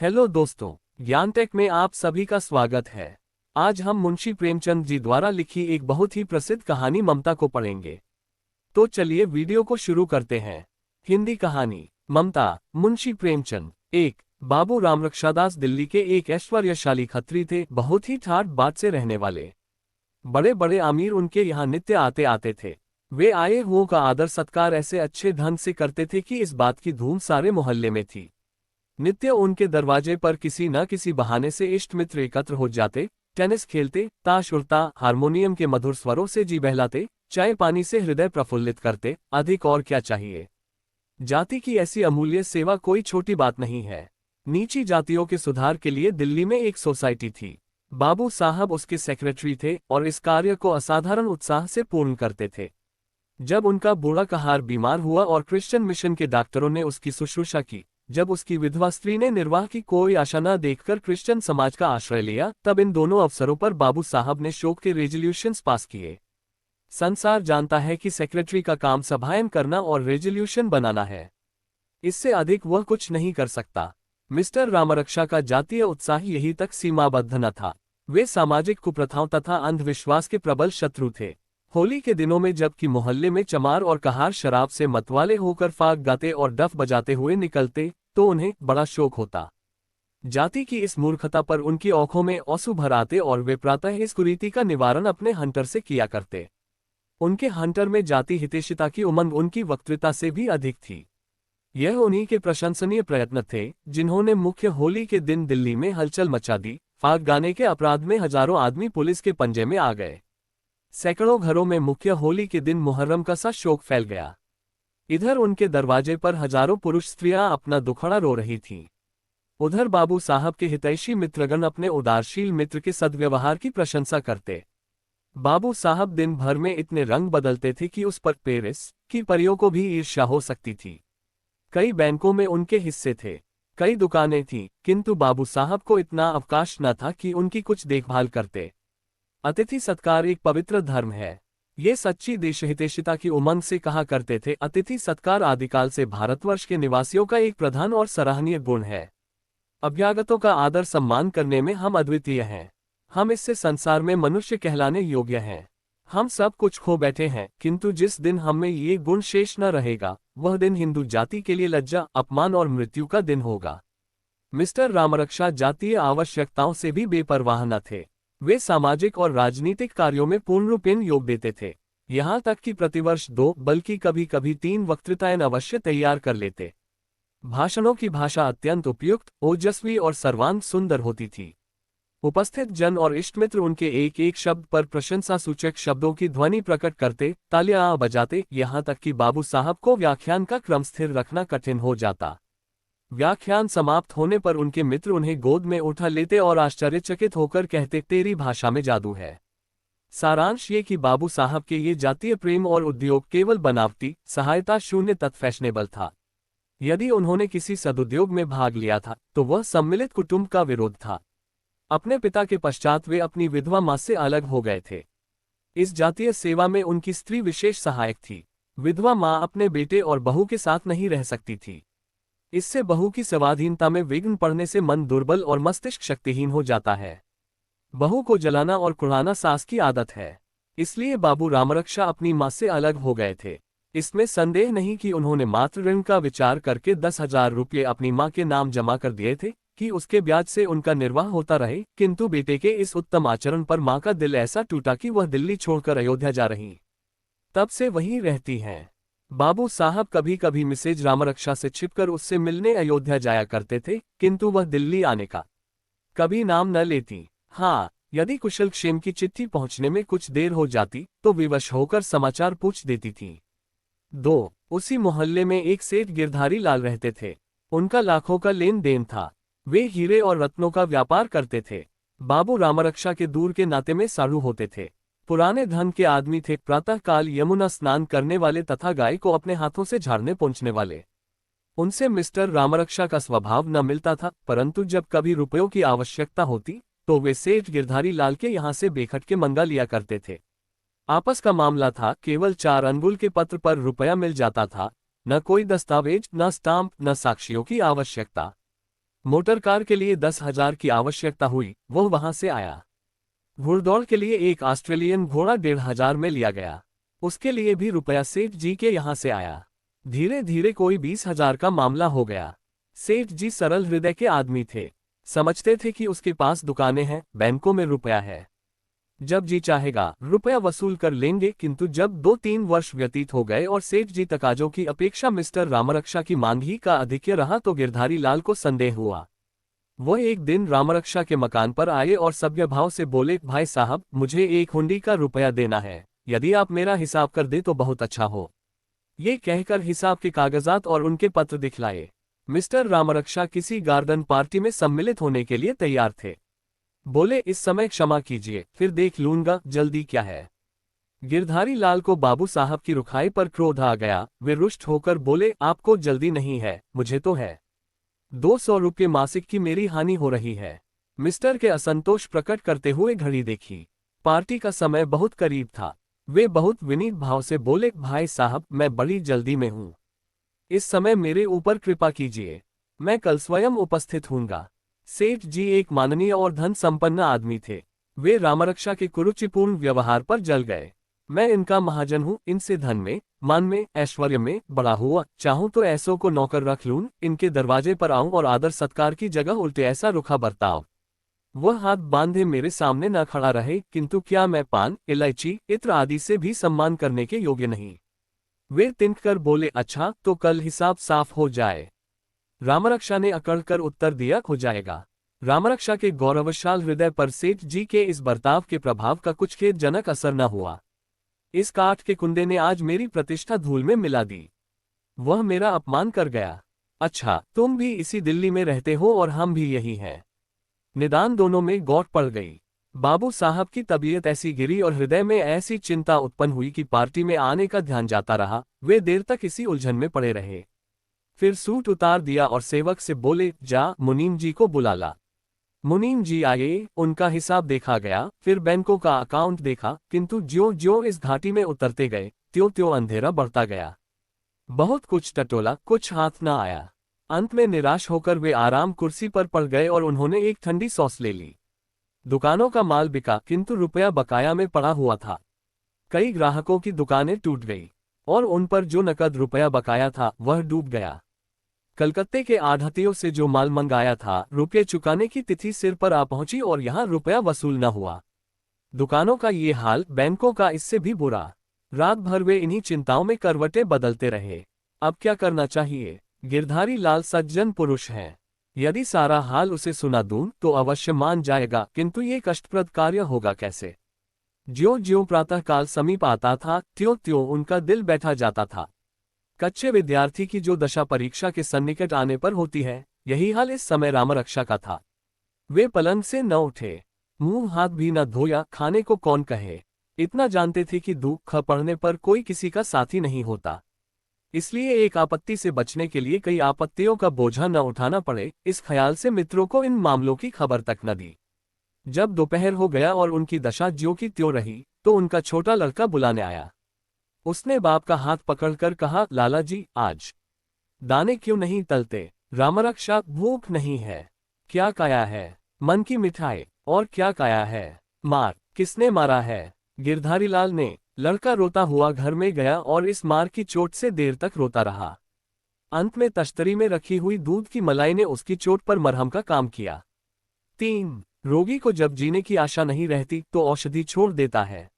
Hello दोस्तों, ज्ञान take में आप सभी का स्वागत है। आज हम मुंशी प्रेमचंद जी द्वारा लिखी एक बहुत ही प्रसिद्ध कहानी ममता को पढ़ेंगे। तो चलिए वीडियो को शुरू करते हैं। हिंदी कहानी ममता। मुंशी प्रेमचंद। एक बाबू रामरक्षादास दिल्ली के एक ऐश्वर्यशाली खत्री थे, बहुत ही ठाठ बाट से रहने वाले। बड़े बड़े अमीर उनके यहाँ नित्य आते आते थे। वे आए हुओं का आदर सत्कार ऐसे अच्छे ढंग से करते थे कि इस बात की धूम सारे मोहल्ले में थी। नित्य उनके दरवाजे पर किसी न किसी बहाने से इष्ट मित्र एकत्र हो जाते, टेनिस खेलते, ताश उड़ता, हारमोनियम के मधुर स्वरों से जी बहलाते, चाय पानी से हृदय प्रफुल्लित करते। अधिक और क्या चाहिए। जाति की ऐसी अमूल्य सेवा कोई छोटी बात नहीं है। नीची जातियों के सुधार के लिए दिल्ली में एक सोसाइटी थी। बाबू साहब उसके सेक्रेटरी थे और इस कार्य को असाधारण उत्साह से पूर्ण करते थे। जब उनका बूढ़ा कहार बीमार हुआ और क्रिश्चियन मिशन के डॉक्टरों ने उसकी शुश्रूषा की, जब उसकी विधवा स्त्री ने निर्वाह की कोई आशा न देखकर क्रिश्चियन समाज का आश्रय लिया, तब इन दोनों अवसरों पर बाबू साहब ने शोक के रेजोल्यूशंस पास किए। संसार जानता है कि सेक्रेटरी का काम सभाएं करना और रेजोल्यूशन बनाना है। इससे अधिक वह कुछ नहीं कर सकता। मिस्टर रामरक्षा का जातीय उत्साह यही तक सीमाबद्ध न था। वे सामाजिक कुप्रथाओं तथा अंधविश्वास के प्रबल शत्रु थे। होली के दिनों में जबकि मोहल्ले में चमार और कहार शराब से मतवाले होकर फाग गाते और डफ बजाते हुए निकलते, तो उन्हें बड़ा शोक होता। जाति की इस मूर्खता पर उनकी आंखों में आंसू भर आते और वे प्रातः इस कुरीति का निवारण अपने हंटर से किया करते। उनके हंटर में जाति हितैषिता की उमंग उनकी वक्तृता से भी अधिक थी। यह उन्हीं के प्रशंसनीय प्रयत्न थे जिन्होंने मुख्य होली के दिन दिल्ली में हलचल मचा दी। फाग गाने के अपराध में हजारों आदमी पुलिस के पंजे में आ गए। सैकड़ों घरों में मुख्य होली के दिन मुहर्रम का सा शोक फैल गया। इधर उनके दरवाजे पर हजारों पुरुष स्त्रियां अपना दुखड़ा रो रही थीं। उधर बाबू साहब के हितैषी मित्रगण अपने उदारशील मित्र के सद्व्यवहार की प्रशंसा करते। बाबू साहब दिन भर में इतने रंग बदलते थे कि उस पर पेरिस की परियों को भी ईर्ष्या हो सकती थी। कई बैंकों में उनके हिस्से थे, कई दुकानें थीं, किंतु बाबू साहब को इतना अवकाश न था कि उनकी कुछ देखभाल करते। अतिथि सत्कार एक पवित्र धर्म है। ये सच्ची देशहितैषिता की उमंग से कहा करते थे। अतिथि सत्कार आदिकाल से भारतवर्ष के निवासियों का एक प्रधान और सराहनीय गुण है। अभ्यागतों का आदर सम्मान करने में हम अद्वितीय हैं। हम इससे संसार में मनुष्य कहलाने योग्य हैं। हम सब कुछ खो बैठे हैं, किंतु जिस दिन हम में ये गुण शेष न रहेगा, वह दिन हिंदू जाति के लिए लज्जा, अपमान और मृत्यु का दिन होगा। मिस्टर रामरक्षा जातीय आवश्यकताओं से भी बेपरवाह न थे। वे सामाजिक और राजनीतिक कार्यों में पूर्ण रूपेण योग देते थे। यहाँ तक कि प्रतिवर्ष 2 बल्कि कभी कभी 3 वक्तृताएं अवश्य तैयार कर लेते। भाषणों की भाषा अत्यंत उपयुक्त, ओजस्वी और सर्वांग सुंदर होती थी। उपस्थित जन और इष्टमित्र उनके एक एक शब्द पर प्रशंसा सूचक शब्दों की ध्वनि प्रकट करते, तालियां बजाते, यहाँ तक कि बाबू साहब को व्याख्यान का क्रम स्थिर रखना कठिन हो जाता। व्याख्यान समाप्त होने पर उनके मित्र उन्हें गोद में उठा लेते और आश्चर्यचकित होकर कहते, तेरी भाषा में जादू है। सारांश ये कि बाबू साहब के ये जातीय प्रेम और उद्योग केवल बनावटी, सहायता शून्य तथा फैशनेबल था। यदि उन्होंने किसी सदुद्योग में भाग लिया था, तो वह सम्मिलित कुटुंब का विरोध था। अपने पिता के पश्चात वे अपनी विधवा मां से अलग हो गए थे। इस जातीय सेवा में उनकी स्त्री विशेष सहायक थी। विधवा मां अपने बेटे और बहू के साथ नहीं रह सकती थी। इससे बहू की स्वाधीनता में विघ्न पड़ने से मन दुर्बल और मस्तिष्क शक्तिहीन हो जाता है। बहू को जलाना और कुढ़ाना सास की आदत है। इसलिए बाबू रामरक्षा अपनी मां से अलग हो गए थे। इसमें संदेह नहीं कि उन्होंने मातृ ऋण का विचार करके 10,000 रुपये अपनी मां के नाम जमा कर दिए थे कि उसके ब्याज से उनका निर्वाह होता रहे, किंतु बेटे के इस उत्तम आचरण पर मां का दिल ऐसा टूटा कि वह दिल्ली छोड़कर अयोध्या जा रही। तब से वहीं रहती हैं। बाबू साहब कभी कभी मिसेज रामरक्षा से छिपकर उससे मिलने अयोध्या जाया करते थे, किंतु वह दिल्ली आने का कभी नाम न लेती। हाँ, यदि कुशल क्षेम की चिट्ठी पहुंचने में कुछ देर हो जाती तो विवश होकर समाचार पूछ देती थी। 2 उसी मोहल्ले में एक सेठ गिरधारी लाल रहते थे। उनका लाखों का लेन देन था। वे हीरे और रत्नों का व्यापार करते थे। बाबू रामरक्षा के दूर के नाते में साधु होते थे। पुराने धन के आदमी थे। प्रातःकाल यमुना स्नान करने वाले तथा गाय को अपने हाथों से झाड़ने पहुंचने वाले। उनसे मिस्टर रामरक्षा का स्वभाव न मिलता था, परंतु जब कभी रुपयों की आवश्यकता होती तो वे सेठ गिरधारी लाल के यहाँ से बेखटके मंगा लिया करते थे। आपस का मामला था, केवल 4 अंगुल के पत्र पर रुपया मिल जाता था। न कोई दस्तावेज, न स्टाम्प, न साक्षियों की आवश्यकता। मोटर कार के लिए 10,000 की आवश्यकता हुई, वो वहां से आया। घुड़दौड़ के लिए एक ऑस्ट्रेलियन घोड़ा 1,500 में लिया गया, उसके लिए भी रुपया सेठ जी के यहां से आया। धीरे धीरे कोई 20,000 का मामला हो गया। सेठ जी सरल हृदय के आदमी थे, समझते थे कि उसके पास दुकानें हैं, बैंकों में रुपया है, जब जी चाहेगा रुपया वसूल कर लेंगे। किंतु जब 2-3 वर्ष व्यतीत हो गए और सेठ जी तकाजों की अपेक्षा मिस्टर रामरक्षा की मांग ही का अधिक्य रहा तो गिरधारी लाल को संदेह हुआ। वो एक दिन रामरक्षा के मकान पर आए और सभ्य भाव से बोले, भाई साहब, मुझे 1 हुंडी का रुपया देना है, यदि आप मेरा हिसाब कर दे तो बहुत अच्छा हो। ये कहकर हिसाब के कागजात और उनके पत्र दिखलाए। मिस्टर रामरक्षा किसी गार्डन पार्टी में सम्मिलित होने के लिए तैयार थे। बोले, इस समय क्षमा कीजिए, फिर देख लूंगा, जल्दी क्या है। गिरधारी लाल को बाबू साहब की रुखाई पर क्रोध आ गया। वे रुष्ट होकर बोले, आपको जल्दी नहीं है, मुझे तो है। 200 रुपये मासिक की मेरी हानि हो रही है। मिस्टर के असंतोष प्रकट करते हुए घड़ी देखी। पार्टी का समय बहुत करीब था। वे बहुत विनीत भाव से बोले, भाई साहब, मैं बड़ी जल्दी में हूं, इस समय मेरे ऊपर कृपा कीजिए, मैं कल स्वयं उपस्थित हूंगा। सेठ जी एक माननीय और धन संपन्न आदमी थे। वे रामरक्षा के कुरुचिपूर्ण व्यवहार पर जल गए। मैं इनका महाजन हूँ, इनसे धन में, मान में, ऐश्वर्य में बड़ा हुआ, चाहूं तो ऐसों को नौकर रख लूं, इनके दरवाजे पर आऊं और आदर सत्कार की जगह उल्टे ऐसा रुखा बर्ताव। वह हाथ बांधे मेरे सामने न खड़ा रहे, किंतु क्या मैं पान, इलायची, इत्र आदि से भी सम्मान करने के योग्य नहीं। वे तिनक कर बोले, अच्छा तो कल हिसाब साफ हो जाए। रामरक्षा ने अकड़ कर उत्तर दिया, हो जाएगा। रामरक्षा के गौरवशाल हृदय पर सेठ जी के इस बर्ताव के प्रभाव का कुछ खेदजनक असर न हुआ। इस काठ के कुंदे ने आज मेरी प्रतिष्ठा धूल में मिला दी। वह मेरा अपमान कर गया। अच्छा, तुम भी इसी दिल्ली में रहते हो और हम भी यही हैं। निदान दोनों में गौठ पड़ गई। बाबू साहब की तबीयत ऐसी गिरी और हृदय में ऐसी चिंता उत्पन्न हुई कि पार्टी में आने का ध्यान जाता रहा। वे देर तक इसी उलझन में पड़े रहे। फिर सूट उतार दिया और सेवक से बोले, जा मुनीम जी को बुला ला। मुनीम जी आए, उनका हिसाब देखा गया, फिर बैंकों का अकाउंट देखा, किंतु ज्यों ज्यों इस घाटी में उतरते गए त्यों त्यों अंधेरा बढ़ता गया। बहुत कुछ टटोला, कुछ हाथ न आया। अंत में निराश होकर वे आराम कुर्सी पर पड़ गए और उन्होंने एक ठंडी सॉस ले ली। दुकानों का माल बिका, किंतु रुपया बकाया में पड़ा हुआ था। कई ग्राहकों की दुकानें टूट गई और उन पर जो नकद रुपया बकाया था वह डूब गया। कलकत्ते के आढ़तियों से जो माल मंगाया था, रुपये चुकाने की तिथि सिर पर आ पहुंची और यहां रुपया वसूल न हुआ। दुकानों का ये हाल, बैंकों का इससे भी बुरा। रात भर वे इन्हीं चिंताओं में करवटें बदलते रहे। अब क्या करना चाहिए? गिरधारी लाल सज्जन पुरुष हैं। यदि सारा हाल उसे सुना दूं तो अवश्य मान जाएगा, किंतु ये कष्टप्रद कार्य होगा कैसे? ज्यों ज्यों प्रातःकाल समीप आता था त्यों त्यों उनका दिल बैठा जाता था। कच्चे विद्यार्थी की जो दशा परीक्षा के सन्निकट आने पर होती है, यही हाल इस समय रामरक्षा का था। वे पलंग से न उठे, मुंह हाथ भी न धोया, खाने को कौन कहे। इतना जानते थे कि दुख पड़ने पर कोई किसी का साथी नहीं होता, इसलिए एक आपत्ति से बचने के लिए कई आपत्तियों का बोझा न उठाना पड़े, इस ख्याल से मित्रों को इन मामलों की खबर तक न दी। जब दोपहर हो गया और उनकी दशा ज्यों की त्यों रही, तो उनका छोटा लड़का बुलाने आया। उसने बाप का हाथ पकड़कर कहा, लाला जी, आज दाने क्यों नहीं तलते? रामरक्षा, भूख नहीं है। क्या काया है? मन की मिठाई। और क्या काया है? मार। किसने मारा है? गिरधारी लाल ने। लड़का रोता हुआ घर में गया और इस मार की चोट से देर तक रोता रहा। अंत में तश्तरी में रखी हुई दूध की मलाई ने उसकी चोट पर मरहम का काम किया। 3. रोगी को जब जीने की आशा नहीं रहती तो औषधि छोड़ देता है।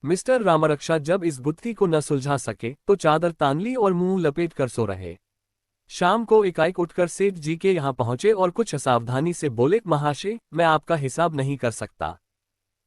मिस्टर रामरक्षा जब इस गुत्थी को न सुलझा सके तो चादर तान ली और मुंह लपेट कर सो रहे। शाम को एकाएक उठकर सेठ जी के यहाँ पहुंचे और कुछ असावधानी से बोले, महाशय, मैं आपका हिसाब नहीं कर सकता।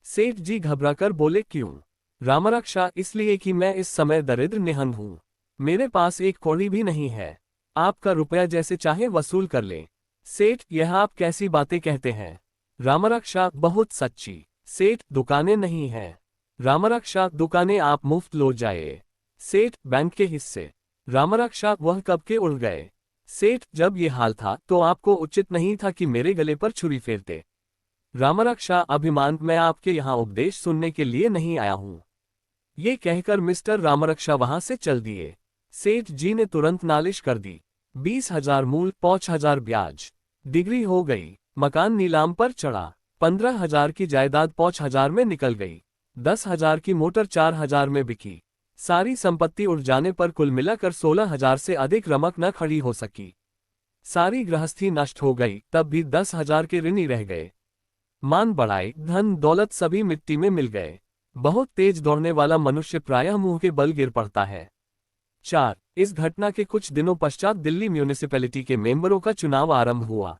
सेठ जी घबराकर बोले, क्यों? रामरक्षा, इसलिए कि मैं इस समय दरिद्र निहंग हूं। मेरे पास एक कौड़ी भी नहीं है। आपका रुपया जैसे चाहे वसूल कर ले। सेठ, यह आप कैसी बातें कहते हैं? रामरक्षा, बहुत सच्ची। सेठ, दुकानें नहीं हैं। रामरक्षा, दुकानें आप मुफ्त लो जाए। सेठ, बैंक के हिस्से। रामरक्षा, वह कब के उड़ गए। सेठ, जब ये हाल था तो आपको उचित नहीं था कि मेरे गले पर छुरी फेरते। रामरक्षा, अभिमान, मैं आपके यहाँ उपदेश सुनने के लिए नहीं आया हूँ। ये कहकर मिस्टर रामरक्षा वहां से चल दिए। सेठ जी ने तुरंत नालिश कर दी। 20,000 मूल, 5,000 ब्याज। डिग्री हो गई। मकान नीलाम पर चढ़ा। 15,000 की जायदाद 5,000 में निकल गई। 10,000 की मोटर 4,000 में बिकी। सारी संपत्ति उड़ जाने पर कुल मिलाकर 16,000 से अधिक रमक न खड़ी हो सकी। सारी गृहस्थी नष्ट हो गई, तब भी 10,000 के ऋणी रह गए। मान बढ़ाए, धन दौलत सभी मिट्टी में मिल गए। बहुत तेज दौड़ने वाला मनुष्य प्रायः मुंह के बल गिर पड़ता है। 4. इस घटना के कुछ दिनों पश्चात दिल्ली म्यूनिसिपैलिटी के मेंबरों का चुनाव आरंभ हुआ।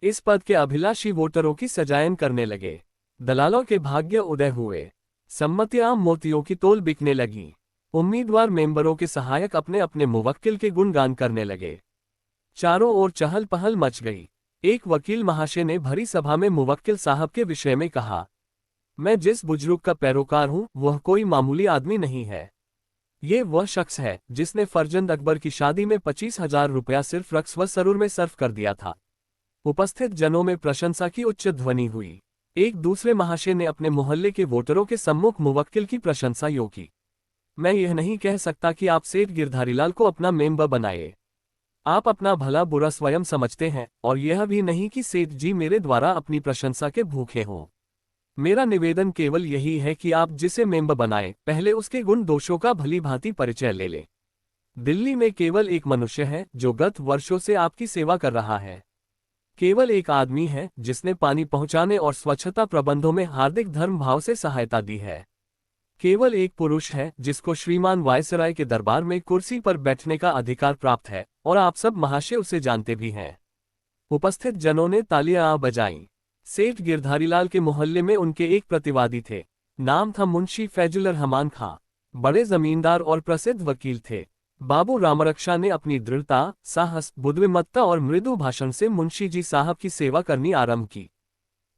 इस पद के अभिलाषी वोटरों की सजायन करने लगे। दलालों के भाग्य उदय हुए। सम्मतियां मोतियों की तोल बिकने लगी। उम्मीदवार मेंबरों के सहायक अपने अपने मुवक्किल के गुणगान करने लगे। चारों ओर चहल पहल मच गई। एक वकील महाशय ने भरी सभा में मुवक्किल साहब के विषय में कहा, मैं जिस बुजुर्ग का पैरोकार हूं वह कोई मामूली आदमी नहीं है। ये वह शख्स है जिसने फरजंद अकबर की शादी में 25,000 रुपया सिर्फ रक्स व सरूर में सर्फ कर दिया था। उपस्थित जनों में प्रशंसा की उच्च ध्वनि हुई। एक दूसरे महाशय ने अपने मोहल्ले के वोटरों के सम्मुख मुवक्किल की प्रशंसा यो की। मैं यह नहीं कह सकता कि आप सेठ गिरधारीलाल को अपना मेंबर बनाए। आप अपना भला बुरा स्वयं समझते हैं, और यह भी नहीं कि सेठ जी मेरे द्वारा अपनी प्रशंसा के भूखे हों। मेरा निवेदन केवल यही है कि आप जिसे मेंबर बनाए, पहले उसके गुण दोषों का भली भांति परिचय ले लें। दिल्ली में केवल एक मनुष्य है जो गत वर्षों से आपकी सेवा कर रहा है। केवल एक आदमी है जिसने पानी पहुंचाने और स्वच्छता प्रबंधों में हार्दिक धर्म भाव से सहायता दी है। केवल एक पुरुष है जिसको श्रीमान वायसराय के दरबार में कुर्सी पर बैठने का अधिकार प्राप्त है, और आप सब महाशय उसे जानते भी हैं। उपस्थित जनों ने तालियां बजाईं। सेठ गिरधारीलाल के मोहल्ले में उनके एक प्रतिवादी थे। नाम था मुंशी फैजुल रहमान खां। बड़े जमींदार और प्रसिद्ध वकील थे। बाबू रामरक्षा ने अपनी दृढ़ता, साहस, बुद्धिमत्ता और मृदु भाषण से मुंशी जी साहब की सेवा करनी आरंभ की।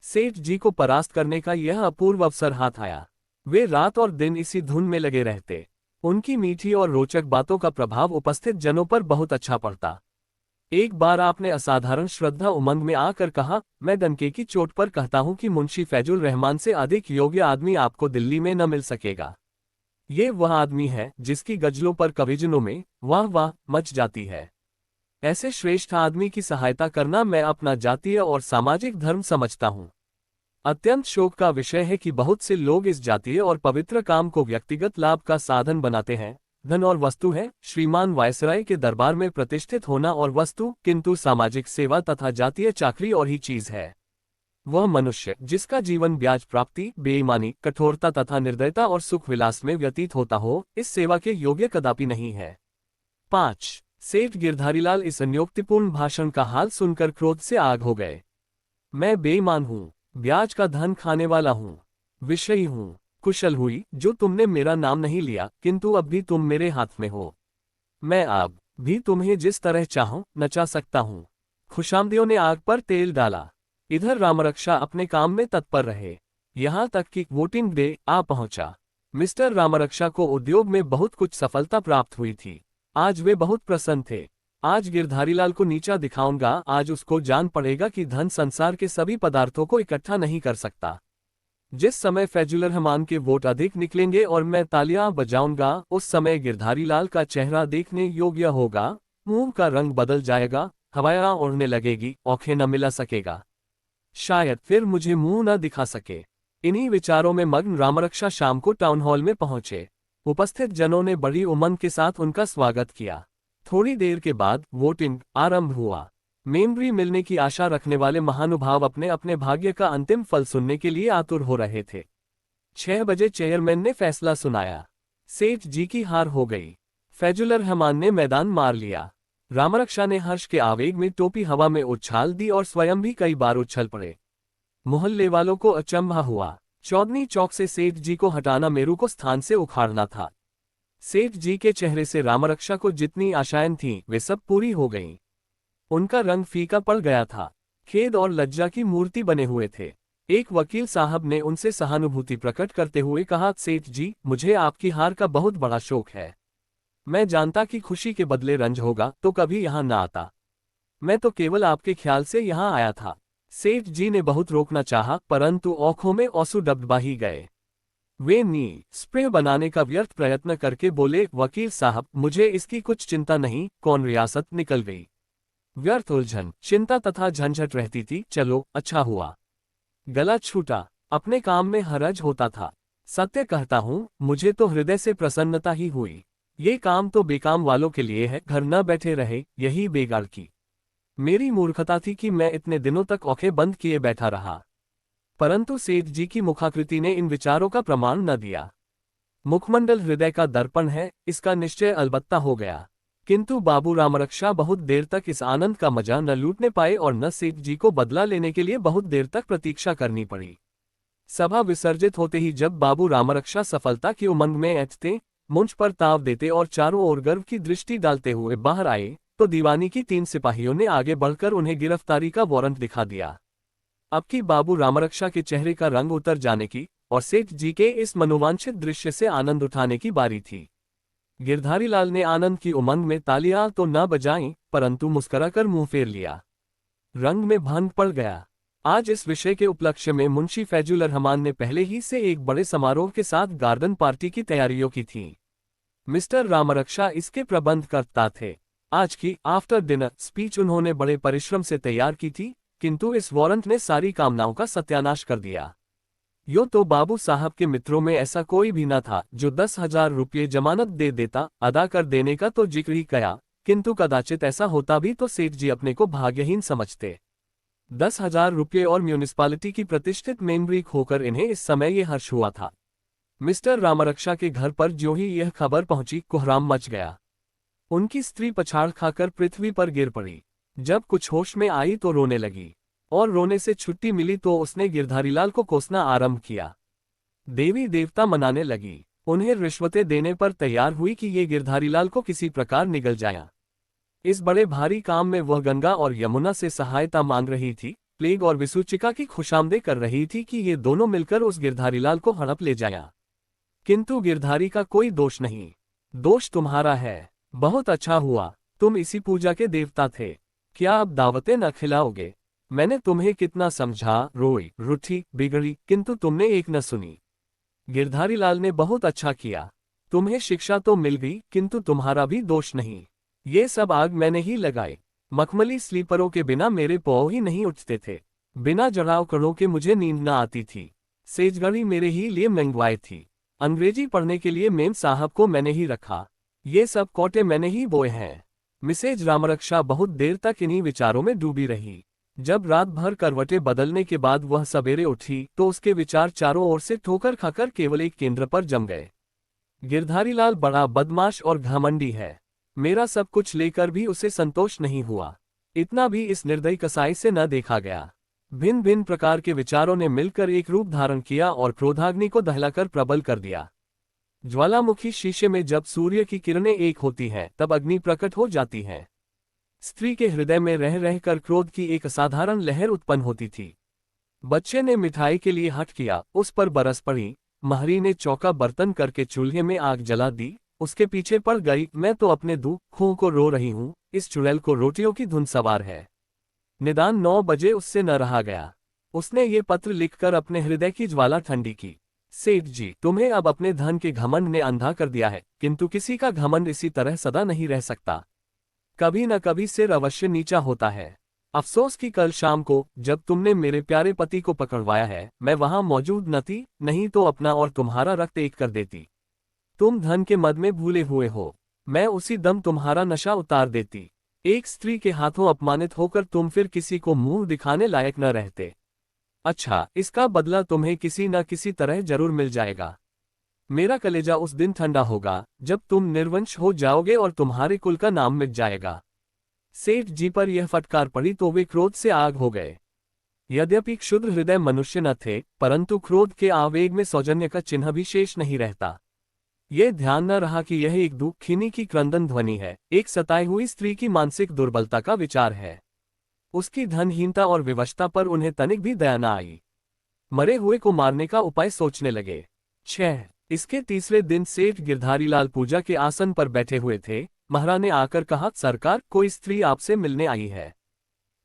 सेठ जी को परास्त करने का यह अपूर्व अवसर हाथ आया। वे रात और दिन इसी धुन में लगे रहते। उनकी मीठी और रोचक बातों का प्रभाव उपस्थित जनों पर बहुत अच्छा पड़ता। एक बार आपने असाधारण श्रद्धा उमंग में आकर कहा, मैं डंके की चोट पर कहता हूं कि मुंशी फैजुल रहमान से अधिक योग्य आदमी आपको दिल्ली में न मिल सकेगा। ये वह आदमी है जिसकी गजलों पर कविजनों में वाह वाह मच जाती है। ऐसे श्रेष्ठ आदमी की सहायता करना मैं अपना जातीय और सामाजिक धर्म समझता हूं। अत्यंत शोक का विषय है कि बहुत से लोग इस जातीय और पवित्र काम को व्यक्तिगत लाभ का साधन बनाते हैं। धन और वस्तु है श्रीमान वायसराय के दरबार में प्रतिष्ठित होना और वस्तु, किंतु सामाजिक सेवा तथा जातीय चाकरी और ही चीज है। वह मनुष्य जिसका जीवन ब्याज प्राप्ति, बेईमानी, कठोरता तथा निर्दयता और सुख विलास में व्यतीत होता हो, इस सेवा के योग्य कदापि नहीं है। 5. सेठ गिरधारीलाल इस अन्योक्तिपूर्ण भाषण का हाल सुनकर क्रोध से आग हो गए। मैं बेईमान हूँ, ब्याज का धन खाने वाला हूँ, विषयी हूँ। कुशल हुई जो तुमने मेरा नाम नहीं लिया, किंतु अब भी तुम मेरे हाथ में हो। मैं अब भी तुम्हें जिस तरह चाहूं नचा सकता हूँ। खुशामदियों ने आग पर तेल डाला। इधर रामरक्षा अपने काम में तत्पर रहे। यहाँ तक कि वोटिंग डे आ पहुंचा। मिस्टर रामरक्षा को उद्योग में बहुत कुछ सफलता प्राप्त हुई थी। आज वे बहुत प्रसन्न थे। आज गिरधारीलाल को नीचा दिखाऊंगा। आज उसको जान पड़ेगा कि धन संसार के सभी पदार्थों को इकट्ठा नहीं कर सकता। जिस समय फैजुल रहमान के वोट अधिक निकलेंगे और मैं तालियां बजाऊंगा, उस समय गिरधारीलाल का चेहरा देखने योग्य होगा। मुंह का रंग बदल जाएगा, हवाएं उड़ने लगेगी, आंखें न मिला सकेगा। शायद फिर मुझे मुंह न दिखा सके। इन्हीं विचारों में मग्न रामरक्षा शाम को टाउन हॉल में पहुंचे। उपस्थित जनों ने बड़ी उमंग के साथ उनका स्वागत किया। थोड़ी देर के बाद वोटिंग आरंभ हुआ। मेंबरी मिलने की आशा रखने वाले महानुभाव अपने अपने भाग्य का अंतिम फल सुनने के लिए आतुर हो रहे थे। 6 बजे चेयरमैन ने फैसला सुनाया। सेठ जी की हार हो गई। फैजुल रहमान ने मैदान मार लिया। रामरक्षा ने हर्ष के आवेग में टोपी हवा में उछाल दी और स्वयं भी कई बार उछल पड़े। मोहल्ले वालों को अचंभा हुआ। चौदनी चौक से सेठ जी को हटाना मेरू को स्थान से उखाड़ना था। सेठ जी के चेहरे से रामरक्षा को जितनी आशाएं थीं, वे सब पूरी हो गईं। उनका रंग फीका पड़ गया था। खेद और लज्जा की मूर्ति बने हुए थे। एक वकील साहब ने उनसे सहानुभूति प्रकट करते हुए कहा, सेठ जी, मुझे आपकी हार का बहुत बड़ा शोक है। मैं जानता कि खुशी के बदले रंज होगा तो कभी यहाँ न आता। मैं तो केवल आपके ख्याल से यहाँ आया था। सेठ जी ने बहुत रोकना चाहा, परंतु आंखों में आंसू डबडबा ही गए। वे नी स्प्रे बनाने का व्यर्थ प्रयत्न करके बोले, वकील साहब, मुझे इसकी कुछ चिंता नहीं। कौन रियासत निकल गई। व्यर्थ उलझन, चिंता तथा झंझट रहती थी। चलो अच्छा हुआ गला छूटा, अपने काम में हरज होता था। सत्य कहता हूँ, मुझे तो हृदय से प्रसन्नता ही हुई। ये काम तो बेकाम वालों के लिए है, घर न बैठे रहे, यही बेगार की। मेरी मूर्खता थी कि मैं इतने दिनों तक आंखें बंद किए बैठा रहा। परंतु सेठ जी की मुखाकृति ने इन विचारों का प्रमाण न दिया। मुखमंडल हृदय का दर्पण है, इसका निश्चय अलबत्ता हो गया। किंतु बाबू रामरक्षा बहुत देर तक इस आनंद का मजा न लूटने पाए और न सेठ जी को बदला लेने के लिए बहुत देर तक प्रतीक्षा करनी पड़ी। सभा विसर्जित होते ही जब बाबू रामरक्षा सफलता की उमंग में ऐंठते, मुंच पर ताव देते और चारों ओर गर्व की दृष्टि डालते हुए बाहर आए, तो दीवानी की 3 सिपाहियों ने आगे बढ़कर उन्हें गिरफ्तारी का वारंट दिखा दिया। अब की बाबू रामरक्षा के चेहरे का रंग उतर जाने की और सेठ जी के इस मनोवांछित दृश्य से आनंद उठाने की बारी थी। गिरधारी लाल ने आनंद की उमंग में तालियां तो न बजाईं, परंतु मुस्कुराकर मुंह फेर लिया। रंग में भंग पड़ गया। आज इस विषय के उपलक्ष्य में मुंशी फैजुल रहमान ने पहले ही से एक बड़े समारोह के साथ गार्डन पार्टी की तैयारियों की थी। मिस्टर रामरक्षा इसके प्रबंधकर्ता थे। आज की आफ्टर डिनर स्पीच उन्होंने बड़े परिश्रम से तैयार की थी, किंतु इस वारंट ने सारी कामनाओं का सत्यानाश कर दिया। यो तो बाबू साहब के मित्रों में ऐसा कोई भी न था जो 10,000 रुपये जमानत दे देता। अदा कर देने का तो जिक्र ही किया, किंतु कदाचित ऐसा होता भी तो सेठ जी अपने को भाग्यहीन समझते। 10,000 रुपये और म्यूनिसिपालिटी की प्रतिष्ठित मेंबरी खोकर इन्हें इस समय ये हर्ष हुआ था। मिस्टर रामरक्षा के घर पर जो ही यह खबर पहुंची, कोहराम मच गया। उनकी स्त्री पछाड़ खाकर पृथ्वी पर गिर पड़ी। जब कुछ होश में आई तो रोने लगी, और रोने से छुट्टी मिली तो उसने गिरधारीलाल को कोसना आरंभ किया। देवी देवता मनाने लगी, उन्हें रिश्वतें देने पर तैयार हुई कि ये गिरधारीलाल को किसी प्रकार निगल जाए। इस बड़े भारी काम में वह गंगा और यमुना से सहायता मांग रही थी, प्लेग और विसूचिका की खुशामदें कर रही थी कि ये दोनों मिलकर उस गिरधारीलाल को हड़प ले जाया। किंतु गिरधारी का कोई दोष नहीं, दोष तुम्हारा है। बहुत अच्छा हुआ, तुम इसी पूजा के देवता थे। क्या अब दावतें न खिलाओगे? मैंने तुम्हें कितना समझा, रोई, रूठी, बिगड़ी, किंतु तुमने एक न सुनी। गिरधारीलाल ने बहुत अच्छा किया। तुम्हें शिक्षा तो मिल गई, किंतु तुम्हारा भी दोष नहीं। ये सब आग मैंने ही लगाई। मखमली स्लीपरों के बिना मेरे पाँव ही नहीं उठते थे। बिना जड़ाव कड़ों के मुझे नींद न आती थी। सेजगढ़ी मेरे ही लिए मंगवाई थी। अंग्रेजी पढ़ने के लिए मेम साहब को मैंने ही रखा। ये सब कोटे मैंने ही बोए हैं। मिसेज रामरक्षा बहुत देर तक इन्हीं विचारों में डूबी रही। जब रात भर करवटें बदलने के बाद वह सवेरे उठी तो उसके विचार चारों ओर से ठोकर खाकर केवल एक केंद्र पर जम गए। गिरधारीलाल बड़ा बदमाश और घमंडी है। मेरा सब कुछ लेकर भी उसे संतोष नहीं हुआ। इतना भी इस निर्दयी कसाई से न देखा गया। भिन्न भिन्न प्रकार के विचारों ने मिलकर एक रूप धारण किया और क्रोधाग्नि को दहलाकर प्रबल कर दिया। ज्वालामुखी शीशे में जब सूर्य की किरणें एक होती हैं, तब अग्नि प्रकट हो जाती है। स्त्री के हृदय में रह रहकर क्रोध की एक असाधारण लहर उत्पन्न होती थी। बच्चे ने मिठाई के लिए हठ किया, उस पर बरस पड़ी। महरी ने चौका बर्तन करके चूल्हे में आग जला दी, उसके पीछे पड़ गई। मैं तो अपने दुखों को रो रही हूँ, इस चुड़ैल को रोटियों की धुन सवार है। निदान 9 बजे उससे न रहा गया। उसने ये पत्र लिखकर अपने हृदय की ज्वाला ठंडी की। सेठ जी, तुम्हें अब अपने धन के घमंड ने अंधा कर दिया है, किंतु किसी का घमंड इसी तरह सदा नहीं रह सकता। कभी न कभी सिर अवश्य नीचा होता है। अफसोस कि कल शाम को जब तुमने मेरे प्यारे पति को पकड़वाया है, मैं वहां मौजूद न थी, नहीं तो अपना और तुम्हारा रक्त एक कर देती। तुम धन के मद में भूले हुए हो, मैं उसी दम तुम्हारा नशा उतार देती। एक स्त्री के हाथों अपमानित होकर तुम फिर किसी को मुंह दिखाने लायक न रहते। अच्छा, इसका बदला तुम्हें किसी न किसी तरह जरूर मिल जाएगा। मेरा कलेजा उस दिन ठंडा होगा जब तुम निर्वंश हो जाओगे और तुम्हारे कुल का नाम मिट जाएगा। सेठ जी पर यह फटकार पड़ी तो वे क्रोध से आग हो गए। यद्यपि क्षुद्र हृदय मनुष्य न थे, परंतु क्रोध के आवेग में सौजन्य का चिन्ह भी शेष नहीं रहता। यह ध्यान न रहा कि यह एक दुखिनी की क्रंदन ध्वनि है, एक सताई हुई स्त्री की मानसिक दुर्बलता का विचार है। उसकी धनहीनता और विवशता पर उन्हें तनिक भी दया न आई। मरे हुए को मारने का उपाय सोचने लगे। 6 इसके तीसरे दिन सेठ गिरधारीलाल पूजा के आसन पर बैठे हुए थे। महाराज ने आकर कहा, सरकार, कोई स्त्री आपसे मिलने आई है।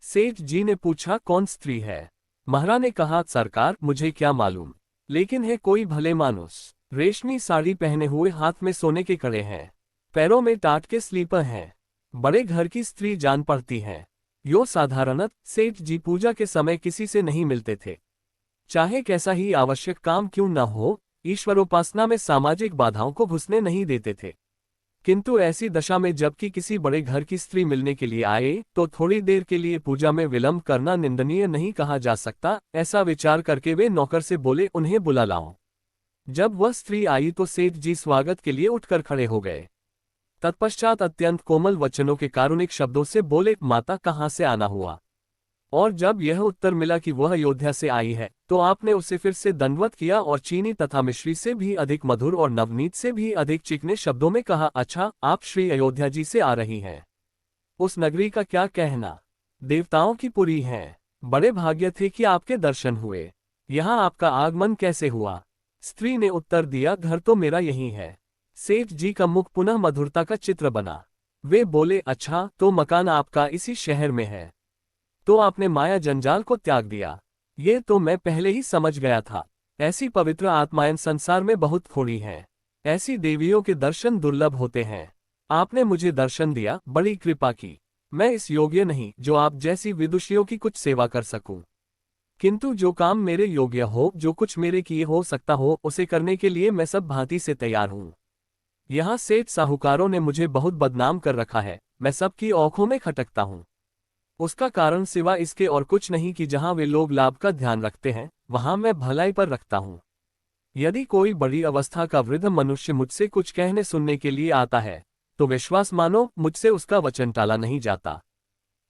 सेठ जी ने पूछा, कौन स्त्री है? महाराज ने कहा, सरकार, मुझे क्या मालूम, लेकिन है कोई भले मानुस। रेशमी साड़ी पहने हुए, हाथ में सोने के कड़े हैं, पैरों में टाट के स्लीपर हैं। बड़े घर की स्त्री जान पड़ती है। यो साधारणत सेठ जी पूजा के समय किसी से नहीं मिलते थे। चाहे कैसा ही आवश्यक काम क्यों न हो, ईश्वरोपासना में सामाजिक बाधाओं को घुसने नहीं देते थे। किंतु ऐसी दशा में जबकि किसी बड़े घर की स्त्री मिलने के लिए आए तो थोड़ी देर के लिए पूजा में विलंब करना निंदनीय नहीं कहा जा सकता। ऐसा विचार करके वे नौकर से बोले, उन्हें बुला लाओ। जब वह स्त्री आई तो सेठ जी स्वागत के लिए उठकर खड़े हो गए। तत्पश्चात अत्यंत कोमल वचनों के कारुणिक शब्दों से बोले, माता कहाँ से आना हुआ? और जब यह उत्तर मिला कि वह अयोध्या से आई है तो आपने उसे फिर से दंडवत किया और चीनी तथा मिश्री से भी अधिक मधुर और नवनीत से भी अधिक चिकने शब्दों में कहा, अच्छा आप श्री अयोध्या जी से आ रही हैं। उस नगरी का क्या कहना, देवताओं की पुरी है। बड़े भाग्य थे कि आपके दर्शन हुए। यहाँ आपका आगमन कैसे हुआ? स्त्री ने उत्तर दिया, घर तो मेरा यही है। सेठ जी का मुख पुनः मधुरता का चित्र बना। वे बोले, अच्छा तो मकान आपका इसी शहर में है, तो आपने माया जंजाल को त्याग दिया। ये तो मैं पहले ही समझ गया था। ऐसी पवित्र आत्माएं संसार में बहुत थोड़ी हैं। ऐसी देवियों के दर्शन दुर्लभ होते हैं। आपने मुझे दर्शन दिया, बड़ी कृपा की। मैं इस योग्य नहीं जो आप जैसी विदुषियों की कुछ सेवा कर सकूं, किंतु जो काम मेरे योग्य हो, जो कुछ मेरे किए हो सकता हो, उसे करने के लिए मैं सब भांति से तैयार हूं। यहाँ सेठ साहूकारों ने मुझे बहुत बदनाम कर रखा है। मैं सबकी आंखों में खटकता हूँ। उसका कारण सिवा इसके और कुछ नहीं कि जहां वे लोग लाभ का ध्यान रखते हैं वहां मैं भलाई पर रखता हूं। यदि कोई बड़ी अवस्था का वृद्ध मनुष्य मुझसे कुछ कहने सुनने के लिए आता है तो विश्वास मानो मुझसे उसका वचन टाला नहीं जाता।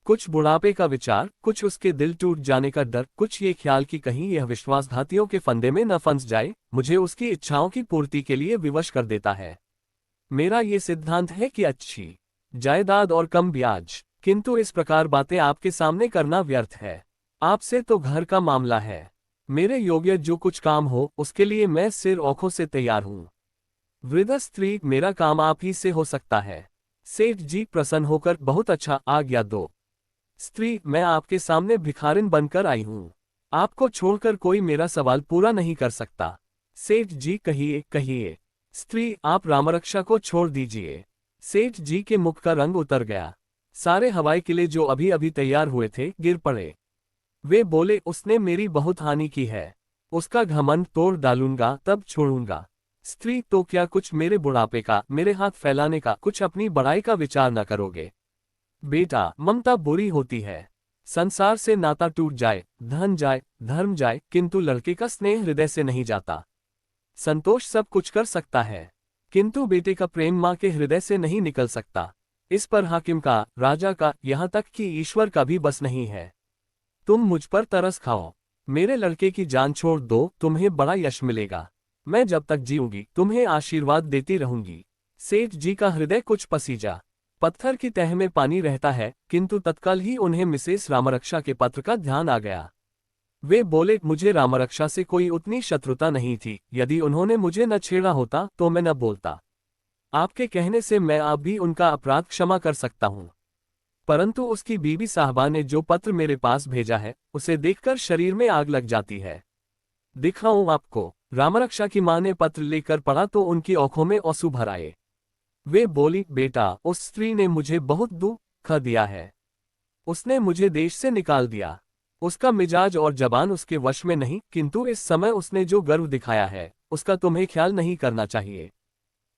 कुछ बुढ़ापे का विचार, कुछ उसके दिल टूट जाने का डर, कुछ ये ख्याल कि कहीं यह विश्वासघातियों के फंदे में न फंस जाए, मुझे उसकी इच्छाओं की पूर्ति के लिए विवश कर देता है। मेरा ये सिद्धांत है कि अच्छी जायदाद और कम ब्याज, किंतु इस प्रकार बातें आपके सामने करना व्यर्थ है। आपसे तो घर का मामला है। मेरे योग्य जो कुछ काम हो उसके लिए मैं सिर औंखों से तैयार हूं। वृद्ध स्त्री, मेरा काम आप ही से हो सकता है। सेठ जी प्रसन्न होकर, बहुत अच्छा, आज्ञा दो। स्त्री, मैं आपके सामने भिखारिन बनकर आई हूं। आपको छोड़कर कोई मेरा सवाल पूरा नहीं कर सकता। सेठ जी, कहिए कहिए। स्त्री, आप रामरक्षा को छोड़ दीजिए। सेठ जी के मुख का रंग उतर गया। सारे हवाई किले जो अभी अभी तैयार हुए थे गिर पड़े। वे बोले, उसने मेरी बहुत हानि की है। उसका घमंड तोड़ डालूंगा, तब छोड़ूंगा। स्त्री, तो क्या कुछ मेरे बुढ़ापे का, मेरे हाथ फैलाने का, कुछ अपनी बड़ाई का विचार न करोगे? बेटा, ममता बुरी होती है। संसार से नाता टूट जाए, धन जाए, धर्म जाए, किंतु लड़के का स्नेह हृदय से नहीं जाता। संतोष सब कुछ कर सकता है, किंतु बेटे का प्रेम माँ के हृदय से नहीं निकल सकता। इस पर हाकिम का, राजा का, यहाँ तक कि ईश्वर का भी बस नहीं है। तुम मुझ पर तरस खाओ, मेरे लड़के की जान छोड़ दो, तुम्हें बड़ा यश मिलेगा। मैं जब तक जीऊंगी तुम्हें आशीर्वाद देती रहूंगी। सेठ जी का हृदय कुछ पसीजा। पत्थर की तह में पानी रहता है, किंतु तत्काल ही उन्हें मिसेस रामरक्षा के पत्र का ध्यान आ गया। वे बोले, मुझे रामरक्षा से कोई उतनी शत्रुता नहीं थी। यदि उन्होंने मुझे न छेड़ा होता तो मैं न बोलता। आपके कहने से मैं अब भी उनका अपराध क्षमा कर सकता हूं। परंतु उसकी बीबी साहबा ने जो पत्र मेरे पास भेजा है उसे देखकर शरीर में आग लग जाती है। दिखाऊं आपको? रामरक्षा की मां ने पत्र लेकर पढ़ा तो उनकी आंखों में आंसू भर आए। वे बोली, बेटा, उस स्त्री ने मुझे बहुत दुख दिया है। उसने मुझे देश से निकाल दिया। उसका मिजाज और जबान उसके वश में नहीं, किंतु इस समय उसने जो गर्व दिखाया है उसका तुम्हें ख्याल नहीं करना चाहिए।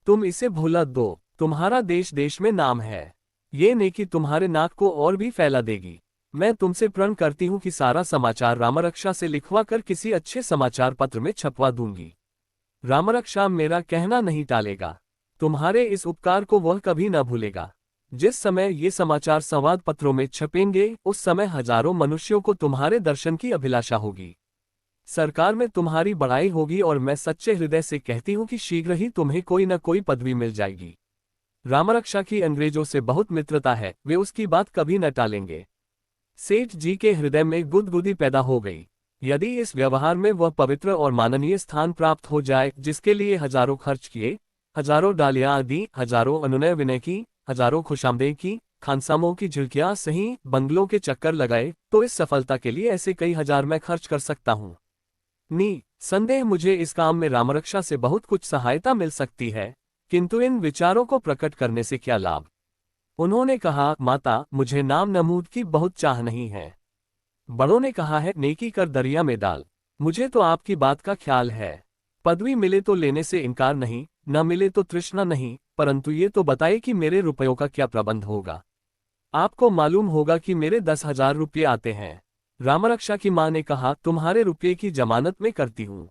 तुम इसे भुला दो। तुम्हारा देश देश में नाम है। ये नेकी तुम्हारे नाक को और भी फैला देगी। मैं तुमसे प्रण करती हूँ कि सारा समाचार रामरक्षा से लिखवा कर किसी अच्छे समाचार पत्र में छपवा दूंगी। रामरक्षा मेरा कहना नहीं टालेगा। तुम्हारे इस उपकार को वह कभी न भूलेगा। जिस समय ये समाचार संवाद पत्रों में छपेंगे उस समय हजारों मनुष्यों को तुम्हारे दर्शन की अभिलाषा होगी। सरकार में तुम्हारी बड़ाई होगी और मैं सच्चे हृदय से कहती हूँ कि शीघ्र ही तुम्हें कोई न कोई पदवी मिल जाएगी। रामरक्षा की अंग्रेजों से बहुत मित्रता है, वे उसकी बात कभी न टालेंगे। सेठ जी के हृदय में गुदगुदी पैदा हो गई। यदि इस व्यवहार में वह पवित्र और माननीय स्थान प्राप्त हो जाए जिसके लिए हजारों खर्च किए, हजारों डालियां दी, हजारों अनुनय विनय की, हजारों खुशामदेह की, खानसामों की झिड़कियां सही, बंगलों के चक्कर लगाए, तो इस सफलता के लिए ऐसे कई हजार मैं खर्च कर सकता हूँ। संदेह मुझे इस काम में रामरक्षा से बहुत कुछ सहायता मिल सकती है, किंतु इन विचारों को प्रकट करने से क्या लाभ? उन्होंने कहा, माता, मुझे नाम नमूद की बहुत चाह नहीं है। बड़ों ने कहा है, नेकी कर दरिया में डाल। मुझे तो आपकी बात का ख्याल है। पदवी मिले तो लेने से इनकार नहीं, न मिले तो तृष्णा नहीं, परंतु ये तो बताइए कि मेरे रुपयों का क्या प्रबंध होगा। आपको मालूम होगा कि मेरे 10,000 रुपये आते हैं। रामरक्षा की मां ने कहा, तुम्हारे रुपये की जमानत में करती हूँ।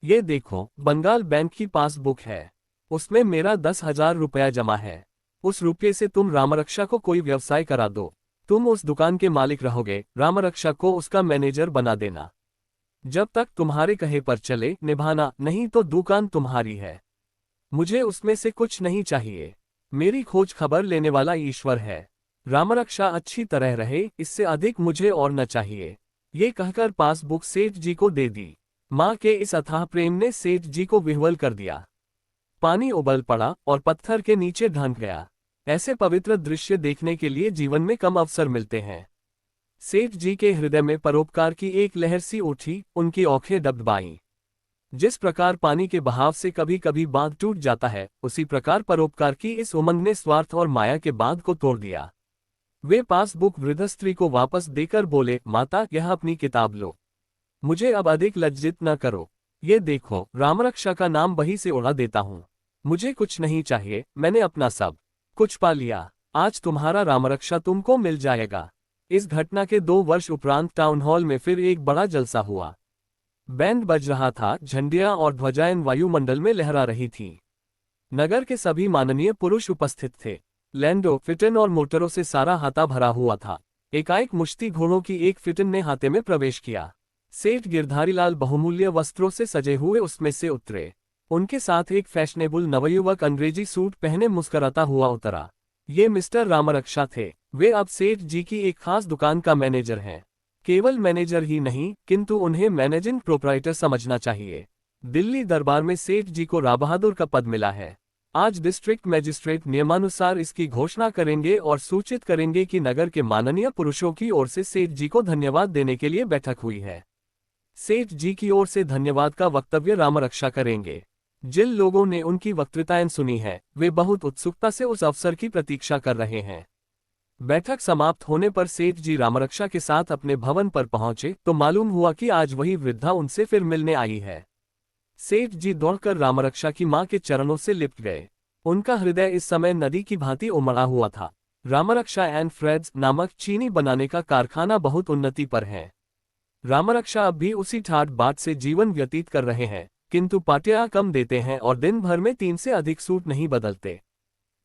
ये देखो, बंगाल बैंक की पासबुक है, उसमें मेरा 10,000 रुपया जमा है। उस रुपये से तुम रामरक्षा को कोई व्यवसाय करा दो। तुम उस दुकान के मालिक रहोगे, रामरक्षा को उसका मैनेजर बना देना। जब तक तुम्हारे कहे पर चले निभाना, नहीं तो दुकान तुम्हारी है। मुझे उसमें से कुछ नहीं चाहिए। मेरी खोज खबर लेने वाला ईश्वर है। रामरक्षा अच्छी तरह रहे, इससे अधिक मुझे और न चाहिए। ये कहकर पासबुक सेठ जी को दे दी। मां के इस अथाह प्रेम ने सेठ जी को विह्वल कर दिया। पानी उबल पड़ा और पत्थर के नीचे ढंक गया। ऐसे पवित्र दृश्य देखने के लिए जीवन में कम अवसर मिलते हैं। सेठ जी के हृदय में परोपकार की एक लहर सी उठी, उनकी आंखें डबडबाईं। जिस प्रकार पानी के बहाव से कभी कभी बांध टूट जाता है, उसी प्रकार परोपकार की इस उमंग ने स्वार्थ और माया के बांध को तोड़ दिया। वे पासबुक वृद्ध स्त्री को वापस देकर बोले, माता, यह अपनी किताब लो। मुझे अब अधिक लज्जित न करो। ये देखो, रामरक्षा का नाम बही से उड़ा देता हूँ। मुझे कुछ नहीं चाहिए, मैंने अपना सब कुछ पा लिया। आज तुम्हारा रामरक्षा तुमको मिल जाएगा। इस घटना के 2 वर्ष उपरांत टाउन हॉल में फिर एक बड़ा जलसा हुआ। बैंड बज रहा था, झंडियां और ध्वजाएं वायुमंडल में लहरा रही थीं। नगर के सभी माननीय पुरुष उपस्थित थे। लैंडो, फिटन और मोटरों से सारा हाता भरा हुआ था। एकाएक मुश्ती घोड़ों की एक फिटन ने हाते में प्रवेश किया। सेठ गिरधारीलाल बहुमूल्य वस्त्रों से सजे हुए उसमें से उतरे। उनके साथ एक फैशनेबल नवयुवक अंग्रेजी सूट पहने मुस्कराता हुआ उतरा। ये मिस्टर रामरक्षा थे। वे अब सेठ जी की एक खास दुकान का मैनेजर हैं। केवल मैनेजर ही नहीं, किंतु उन्हें मैनेजिंग प्रोप्राइटर समझना चाहिए। दिल्ली दरबार में सेठ जी को राबहादुर का पद मिला है। आज डिस्ट्रिक्ट मजिस्ट्रेट नियमानुसार इसकी घोषणा करेंगे और सूचित करेंगे कि नगर के माननीय पुरुषों की ओर से सेठ जी को धन्यवाद देने के लिए बैठक हुई है। सेठ जी की ओर से धन्यवाद का वक्तव्य रामरक्षा करेंगे। जिन लोगों ने उनकी वक्तृताएं सुनी है, वे बहुत उत्सुकता से उस अवसर की प्रतीक्षा कर रहे हैं। बैठक समाप्त होने पर सेठ जी रामरक्षा के साथ अपने भवन पर पहुंचे तो मालूम हुआ कि आज वही वृद्धा उनसे फिर मिलने आई है। सेठ जी दौड़कर रामरक्षा की मां के चरणों से लिपट गए। उनका हृदय इस समय नदी की भांति उमड़ा हुआ था। रामरक्षा एंड फ्रेड्स नामक चीनी बनाने का कारखाना बहुत उन्नति पर है। रामरक्षा अब भी उसी ठाट बाट से जीवन व्यतीत कर रहे हैं, किंतु पार्टियां कम देते हैं और दिन भर में 3 से अधिक सूट नहीं बदलते।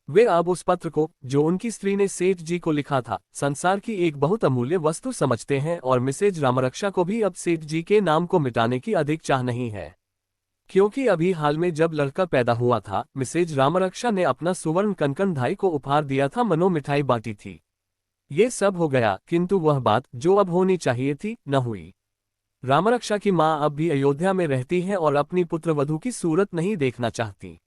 वे अब उस पत्र को, जो उनकी स्त्री ने सेठ जी को लिखा था, संसार की एक बहुत अमूल्य वस्तु समझते हैं और मिसेज रामरक्षा को भी अब सेठ जी के नाम को मिटाने की अधिक चाह नहीं है। क्योंकि अभी हाल में जब लड़का पैदा हुआ था, मिसेज रामरक्षा ने अपना सुवर्ण कनकन भाई को उपहार दिया था, मनो मिठाई बांटी थी। ये सब हो गया, किंतु वह बात जो अब होनी चाहिए थी, न हुई। रामरक्षा की मां अब भी अयोध्या में रहती है और अपनी पुत्रवधू की सूरत नहीं देखना चाहती।